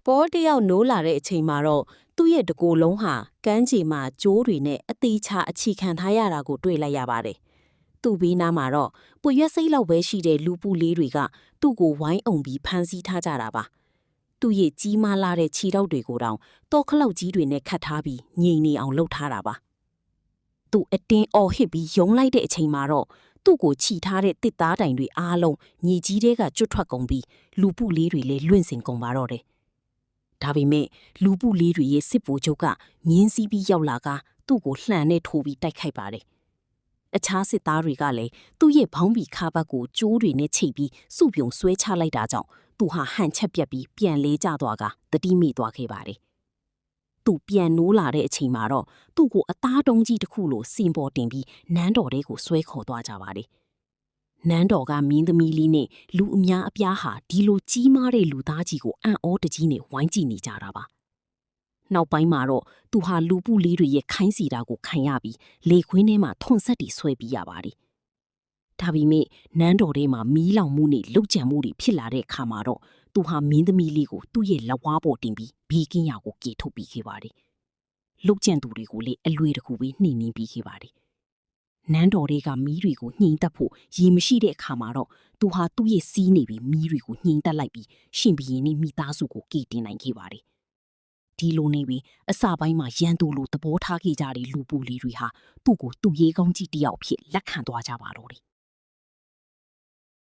ပေါ်တယောက်နိုးလာတဲ့အချိန်မှာတော့သူ့ရဲ့တကိုယ်လုံးဟာကမ်းခြေမှာကြိုးတွေနဲ့အသေးချာအခြေခံထားရတာကိုတွေ့လိုက်ရပါတယ်။သူ့ဘေးနားမှာတော့ပွေရွက်စိတ်လောက်ပဲရှိတဲ့လူပူလေးတွေကသူ့ကိုဝိုင်းအောင်ပြီးဖမ်းဆီးထားကြတာပါ။သူ့ရဲ့ကြီးမားလာတဲ့ခြေထောက်တွေကိုတောင်တော့ခလောက်ကြီးတွေနဲ့ခတ်ထားပြီးငြိမ်နေအောင်လုပ်ထားတာပါ။သူအတင်းအော်ဟစ်ပြီးယုံလိုက်တဲ့အချိန်မှာတော့သူ့ကိုခြိထားတဲ့တစ်သားတိုင်တွေအားလုံးညီကြီးတွေကကျွတ်ထွက်ကုန်ပြီးလူပူလေးတွေလည်းလွင့်စင်ကုန်ပါတော့တယ်။ဒါပေမဲ့လူပူလေးတွေရဲ့စစ်ဗိုလ်ချုပ်ကမြင်းစည်းပြီးရောက်လာကသူ့ကိုလှန်နဲ့ထိုးပြီးတိုက်ခိုက်ပါတယ်။အခြားစစ်သားတွေကလည်းသူ့ရဲ့ဘောင်းဘီခါဘတ်ကိုကြိုးတွေနဲ့ချိတ်ပြီးစုပြုံဆွဲချလိုက်တာကြောင့်သူဟာဟန်ချက်ပြက်ပြီးပြန်လဲကျသွားကတတိမိသွားခဲ့ပါတယ်။သူပြန်နိုးလာတဲ့အချိန်မှာတော့သူ့ကိုအသားတုံးကြီးတစ်ခုလိုစင်ပေါ်တင်ပြီးနန်းတော်ထဲကိုဆွဲခေါ်သွားကြပါတယ်။နန်းတော်ကမင်းသမီးလေးနဲ့လူအများအပြားဟာဒီလိုကြီးမားတဲ့လူသားကြီးကိုအံ့ဩတကြီးနဲ့ဝိုင်းကြည့်နေကြတာပါ။နောက်ပိုင်းမှာတော့သူဟာလူပူလေးတွေရဲ့ခိုင်းစီတာကိုခံရပြီးလေခွင်းထဲမှာထွန်ဆက်တီဆွဲပြီးရပါတယ်။ဒါပေမဲ့နန်းတော်ထဲမှာမီးလောင်မှုနဲ့လုတ်ကြံမှုတွေဖြစ်လာတဲ့အခါမှာတော့သူဟာမင်းသမီးလေးကိုသူ့ရဲ့လက်ဝါးပေါ်တင်ပြီးဘီကင်းရာကိုကေထုတ်ပြီးခဲ့ပါတယ်။လုတ်ကြံသူတွေကိုလည်းအလွေတကူပြီးနှိမ်နင်းပြီးခဲ့ပါတယ်။နန်းတော်တွေကမီးတွေကိုညှိတက်ဖို့ရေမရှိတဲ့အခါမှာတော့သူဟာသူ့ရဲ့စီးနေပြီးမီးတွေကိုညှိတက်လိုက်ပြီးရှင်ဘီရင်နဲ့မိသားစုကိုကေတင်နိုင်ခဲ့ပါတယ်။ဒီလိုနေပြီးအစပိုင်းမှာရန်သူလိုသဘောထားခဲ့ကြတဲ့လူပူလေးတွေဟာသူ့ကိုသူ့ရေးကောင်းကြီးတယောက်ဖြစ်လက်ခံသွားကြပါတော့တယ်